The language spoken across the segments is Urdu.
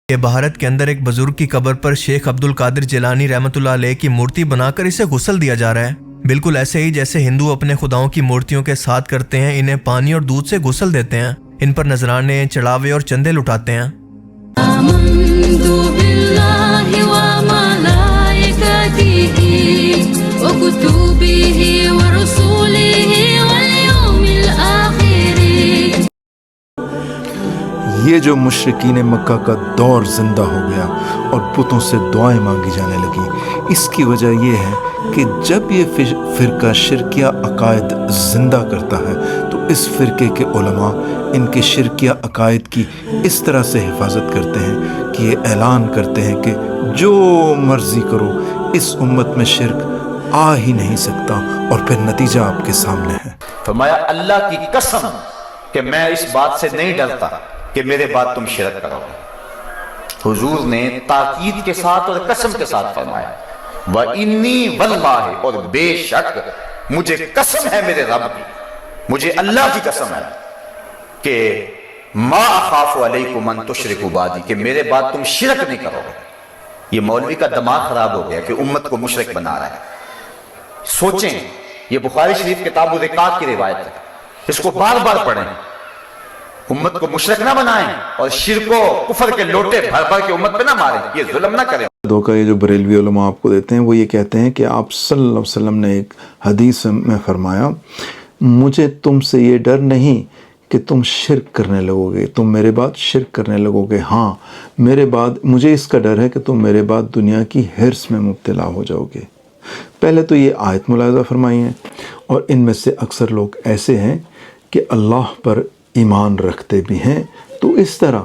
کہ بھارت کے اندر ایک بزرگ کی قبر پر شیخ عبد القادر جیلانی رحمۃ اللہ علیہ کی مورتی بنا کر اسے غسل دیا جا رہا ہے، بالکل ایسے ہی جیسے ہندو اپنے خداؤں کی مورتیوں کے ساتھ کرتے ہیں، انہیں پانی اور دودھ سے غسل دیتے ہیں، ان پر نذرانے، چڑھاوے اور چندے لٹاتے ہیں۔ آمنت باللہ وملائکتہ وکتبہ ورسولہ والیوم الآخر۔ یہ جو مشرکین مکہ کا دور زندہ ہو گیا اور بتوں سے دعائیں مانگی جانے لگیں، اس کی وجہ یہ ہے کہ جب یہ فرقہ شرکیہ عقائد زندہ کرتا ہے تو اس فرقے کے علماء ان کے شرکیہ عقائد کی اس طرح سے حفاظت کرتے ہیں کہ یہ اعلان کرتے ہیں کہ جو مرضی کرو، اس امت میں شرک آ ہی نہیں سکتا، اور پھر نتیجہ آپ کے سامنے ہے۔ فرمایا اللہ کی قسم کہ میں اس بات سے نہیں ڈرتا کہ میرے بعد تم شرک کرو گے۔ حضور نے تاکید کے ساتھ اور قسم کے ساتھ فرمایا وَإِنِّي وَاللَّهِ، اور بے شک مجھے قسم ہے میرے رب کی، مجھے اللہ کی قسم ہے کہ مَا أَخَافُ عَلَيْكُمْ أَن تُشْرِكُوا بَعْدِي، کہ میرے بعد تم شرک نہیں کرو گے۔ یہ مولوی کا دماغ خراب ہو گیا کہ امت کو مشرک بنا رہا ہے۔ سوچیں، یہ بخاری شریف کتاب الرقاق کی روایت ہے، اس کو بار بار پڑھیں، امت کو مشرک نہ بنائیں اور شرک و کفر کے لوٹے بھر بھر کے امت پہ نہ ماریں، یہ ظلم نہ کریں۔ دھوکہ یہ جو بریلوی علماء آپ کو دیتے ہیں، وہ یہ کہتے ہیں کہ آپ صلی اللہ علیہ وسلم نے ایک حدیث میں فرمایا مجھے تم سے یہ ڈر نہیں کہ تم شرک کرنے لگو گے، تم میرے بعد شرک کرنے لگو گے، ہاں میرے بعد مجھے اس کا ڈر ہے کہ تم میرے بعد دنیا کی حرص میں مبتلا ہو جاؤ گے۔ پہلے تو یہ آیت ملاحظہ فرمائی ہے، اور ان میں سے اکثر لوگ ایسے ہیں کہ اللہ پر ایمان رکھتے بھی ہیں تو اس طرح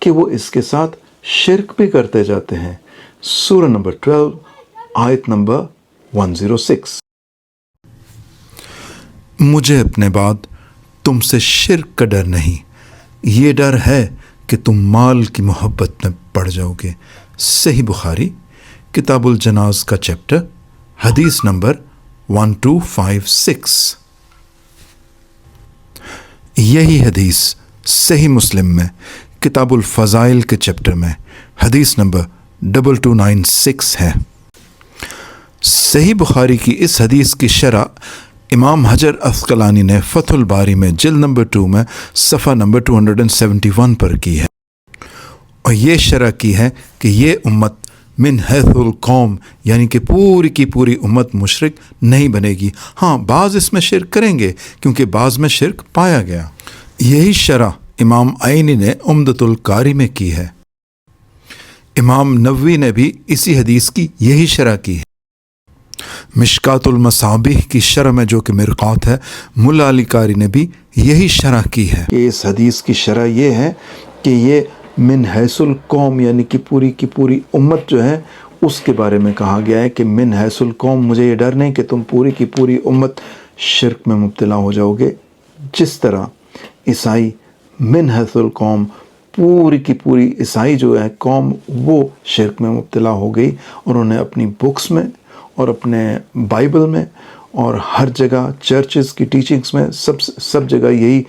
کہ وہ اس کے ساتھ شرک بھی کرتے جاتے ہیں۔ سورہ نمبر 12 آیت نمبر 106۔ مجھے اپنے بعد تم سے شرک کا ڈر نہیں، یہ ڈر ہے کہ تم مال کی محبت میں پڑ جاؤ گے۔ صحیح بخاری کتاب الجناز کا چیپٹر، حدیث نمبر 1256۔ یہی حدیث صحیح مسلم میں کتاب الفضائل کے چیپٹر میں حدیث نمبر 2296 ہے۔ صحیح بخاری کی اس حدیث کی شرح امام حجر عسقلانی نے فتح الباری میں جلد نمبر 2 میں صفحہ نمبر 271 پر کی ہے، اور یہ شرح کی ہے کہ یہ امت من حیث القوم، یعنی کہ پوری کی پوری امت مشرک نہیں بنے گی، ہاں بعض اس میں شرک کریں گے کیونکہ بعض میں شرک پایا گیا۔ یہی شرح امام عینی نے عمدۃ القاری میں کی ہے۔ امام نووی نے بھی اسی حدیث کی یہی شرح کی ہے۔ مشکات المصابیح کی شرح میں جو کہ مرقات ہے، ملا علی قاری نے بھی یہی شرح کی ہے کہ اس حدیث کی شرح یہ ہے کہ یہ من حیث القوم، یعنی کہ پوری کی پوری امت جو ہے اس کے بارے میں کہا گیا ہے کہ من حیث القوم، مجھے یہ ڈر نہیں کہ تم پوری کی پوری امت شرک میں مبتلا ہو جاؤ گے، جس طرح عیسائی من حیث القوم، پوری کی پوری عیسائی جو ہے قوم وہ شرک میں مبتلا ہو گئی، اور انہوں نے اپنی بکس میں اور اپنے بائبل میں اور ہر جگہ چرچز کی ٹیچنگز میں سب جگہ یہی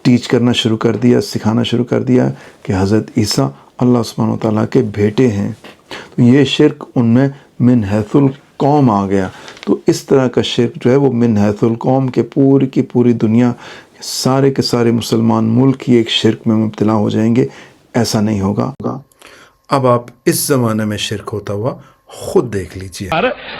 ٹیچ کرنا شروع کر دیا، سکھانا شروع کر دیا کہ حضرت عیسیٰ اللہ سبحانہ وتعالیٰ کے بیٹے ہیں۔ تو یہ شرک ان میں من حیث القوم آ گیا۔ تو اس طرح کا شرک جو ہے وہ من حیث القوم کے پوری کی پوری دنیا، سارے کے سارے مسلمان ملک ہی ایک شرک میں مبتلا ہو جائیں گے، ایسا نہیں ہوگا۔ اب آپ اس زمانے میں شرک ہوتا ہوا خود دیکھ لیجئے۔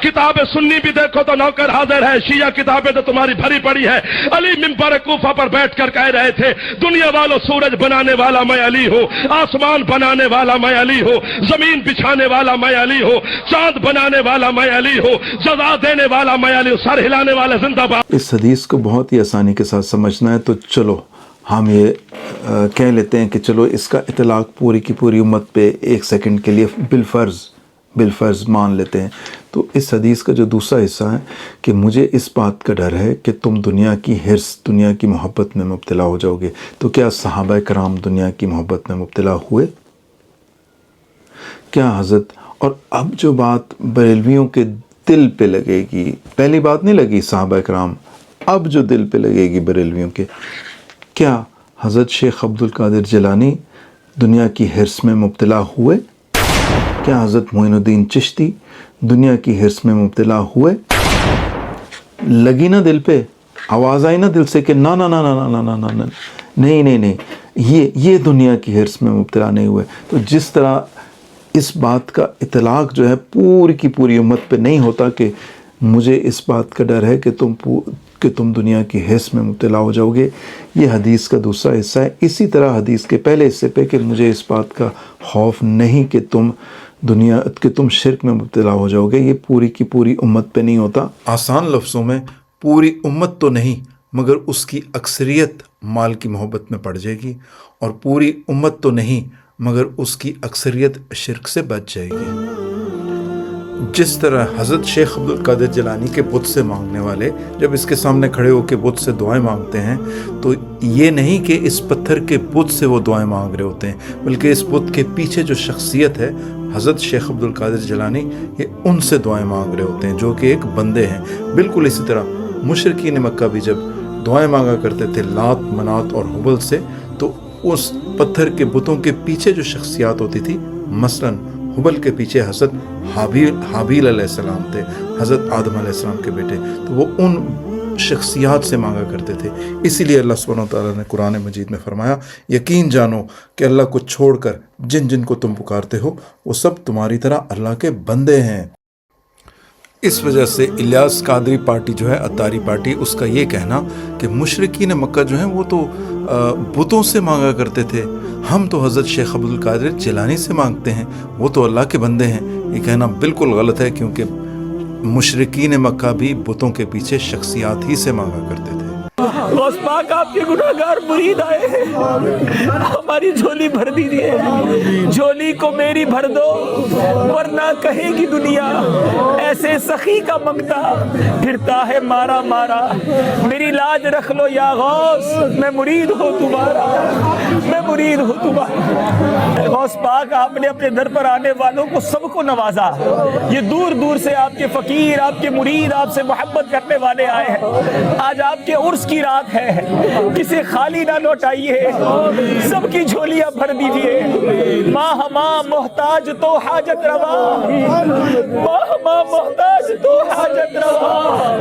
کتاب سنی بھی دیکھو تو نوکر حاضر ہے، شیعہ کتابیں تو تمہاری بھری پڑی ہے۔ علی منبر کوفہ پر بیٹھ کر کہہ رہے تھے دنیا والوں، سورج بنانے والا میں علی ہوں، آسمان بنانے والا میں علی ہوں، زمین بچھانے والا میں علی ہوں، چاند بنانے والا میں علی ہوں، جزا دینے والا میں علی ہوں، سر ہلانے والا زندہ باد۔ اس حدیث کو بہت ہی آسانی کے ساتھ سمجھنا ہے تو چلو ہم یہ کہہ لیتے ہیں کہ چلو اس کا اطلاق پوری کی پوری امت پہ ایک سیکنڈ کے لیے بالفرض مان لیتے ہیں۔ تو اس حدیث کا جو دوسرا حصہ ہے کہ مجھے اس بات کا ڈر ہے کہ تم دنیا کی حرص، دنیا کی محبت میں مبتلا ہو جاؤ گے۔ تو کیا صحابہ کرام دنیا کی محبت میں مبتلا ہوئے؟ کیا حضرت؟ اور اب جو بات بریلویوں کے دل پہ لگے گی، پہلی بات نہیں لگی صحابہ کرام، اب جو دل پہ لگے گی بریلویوں کے، کیا حضرت شیخ عبد القادر جیلانی دنیا کی حرص میں مبتلا ہوئے؟ کیا حضرت معین الدین چشتی دنیا کی حرص میں مبتلا ہوئے؟ لگی نا دل پہ، آواز آئی نا دل سے کہ نا نا نا نا نا نا نا نا، نہیں نہیں نہیں، یہ دنیا کی حرص میں مبتلا نہیں ہوئے۔ تو جس طرح اس بات کا اطلاق جو ہے پوری کی پوری امت پہ نہیں ہوتا کہ مجھے اس بات کا ڈر ہے کہ تم دنیا کی حرص میں مبتلا ہو جاؤ گے، یہ حدیث کا دوسرا حصہ ہے۔ اسی طرح حدیث کے پہلے حصے پہ کہ مجھے اس بات کا خوف نہیں کہ تم شرک میں مبتلا ہو جاؤ گے، یہ پوری کی پوری امت پہ نہیں ہوتا۔ آسان لفظوں میں پوری امت تو نہیں مگر اس کی اکثریت مال کی محبت میں پڑ جائے گی، اور پوری امت تو نہیں مگر اس کی اکثریت شرک سے بچ جائے گی۔ جس طرح حضرت شیخ عبد القادر جیلانی کے بت سے مانگنے والے جب اس کے سامنے کھڑے ہو کے بت سے دعائیں مانگتے ہیں تو یہ نہیں کہ اس پتھر کے بت سے وہ دعائیں مانگ رہے ہوتے ہیں، بلکہ اس بت کے پیچھے جو شخصیت ہے حضرت شیخ عبد القادر جیلانی، یہ ان سے دعائیں مانگ رہے ہوتے ہیں جو کہ ایک بندے ہیں۔ بالکل اسی طرح مشرکین مکہ بھی جب دعائیں مانگا کرتے تھے لات، منات اور حبل سے، تو اس پتھر کے بتوں کے پیچھے جو شخصیات ہوتی تھی، مثلاً حبل کے پیچھے حضرت حابیل علیہ السلام تھے، حضرت آدم علیہ السلام کے بیٹے، تو وہ ان شخصیات سے مانگا کرتے تھے۔ اسی لیے اللہ سبحانہ وتعالیٰ نے قرآن مجید میں فرمایا، یقین جانو کہ اللہ کو چھوڑ کر جن جن کو تم پکارتے ہو وہ سب تمہاری طرح اللہ کے بندے ہیں۔ اس وجہ سے الیاس قادری پارٹی جو ہے، اتاری پارٹی، اس کا یہ کہنا کہ مشرکین مکہ جو ہیں وہ تو بتوں سے مانگا کرتے تھے، ہم تو حضرت شیخ عبد القادر جیلانی سے مانگتے ہیں، وہ تو اللہ کے بندے ہیں، یہ کہنا بالکل غلط ہے، کیونکہ مشرکین مکہ بھی بتوں کے پیچھے شخصیات ہی سے مانگا کرتے تھے۔ غوث پاک آپ کے گناہگار مرید آئے ہیں، ہماری جھولی بھر دیجیے، جھولی کو میری بھر دو ورنہ کہے گی دنیا ایسے سخی کا منگتا پھرتا ہے مارا مارا، میری لاج رکھ لو یا غوث، میں مرید ہوں تمہارا، میں مرید ہوں تمہارا۔ غوث پاک آپ نے اپنے در پر آنے والوں کو سب کو نوازا، یہ دور دور سے آپ کے فقیر، آپ کے مرید، آپ سے محبت کرنے والے آئے ہیں۔ آج آپ کے عرس کی رات ہے، کسی خالی نہ لوٹائیے، سب کی جھولیاں بھر دیجیے۔ ماں ہماں محتاج تو حاجت روا، ماں ہماں محتاج تو حاجت روا،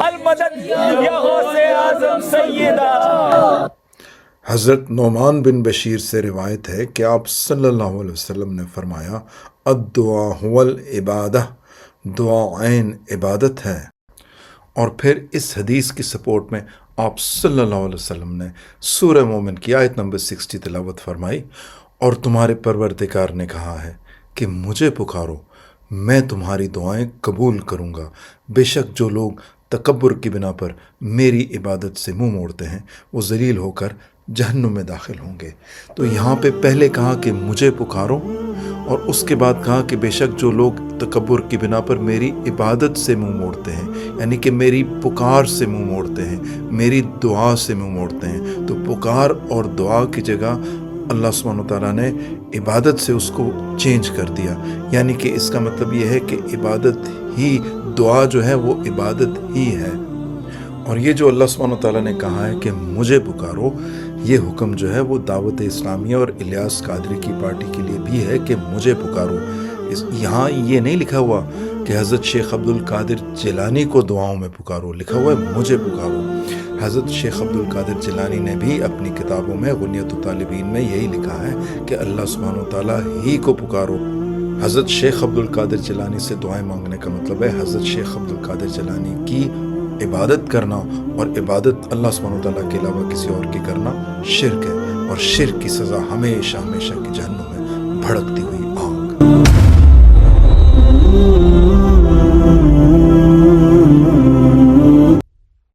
المدد یا غوث اعظم سیدہ۔ حضرت نعمان بن بشیر سے روایت ہے کہ آپ صلی اللہ علیہ وسلم نے فرمایا، الدعا هو العبادہ، دعا عین عبادت ہے۔ اور پھر اس حدیث کی سپورٹ میں آپ صلی اللہ علیہ وسلم نے سورہ مومن کی آیت نمبر 60 تلاوت فرمائی، اور تمہارے پروردگار نے کہا ہے کہ مجھے پکارو، میں تمہاری دعائیں قبول کروں گا، بے شک جو لوگ تکبر کی بنا پر میری عبادت سے منہ موڑتے ہیں وہ ذلیل ہو کر جہنم میں داخل ہوں گے۔ تو یہاں پہ پہلے کہا کہ مجھے پکارو، اور اس کے بعد کہا کہ بے شک جو لوگ تکبر کی بنا پر میری عبادت سے منہ موڑتے ہیں، یعنی کہ میری پکار سے منہ موڑتے ہیں، میری دعا سے منہ موڑتے ہیں۔ تو پکار اور دعا کی جگہ اللہ سبحانہ وتعالیٰ نے عبادت سے اس کو چینج کر دیا، یعنی کہ اس کا مطلب یہ ہے کہ عبادت ہی، دعا جو ہے وہ عبادت ہی ہے۔ اور یہ جو اللہ سبحانہ وتعالیٰ نے کہا ہے کہ مجھے پکارو، یہ حکم جو ہے وہ دعوت اسلامیہ اور الیاس قادری کی پارٹی کے لیے بھی ہے کہ مجھے پکارو۔ یہاں یہ نہیں لکھا ہوا کہ حضرت شیخ عبد القادر جیلانی کو دعاؤں میں پکارو، لکھا ہوا ہے مجھے پکارو۔ حضرت شیخ عبد القادر جیلانی نے بھی اپنی کتابوں میں غنیۃ الطالبین میں یہی لکھا ہے کہ اللہ سبحانہ وتعالیٰ ہی کو پکارو۔ حضرت شیخ عبد القادر جیلانی سے دعائیں مانگنے کا مطلب ہے حضرت شیخ عبد القادر جیلانی کی عبادت کرنا، اور عبادت اللہ سبحانہ وتعالیٰ کے علاوہ کسی اور کی کرنا شرک ہے، اور شرک کی سزا ہمیشہ ہمیشہ کی جہنم میں بھڑکتی ہوئی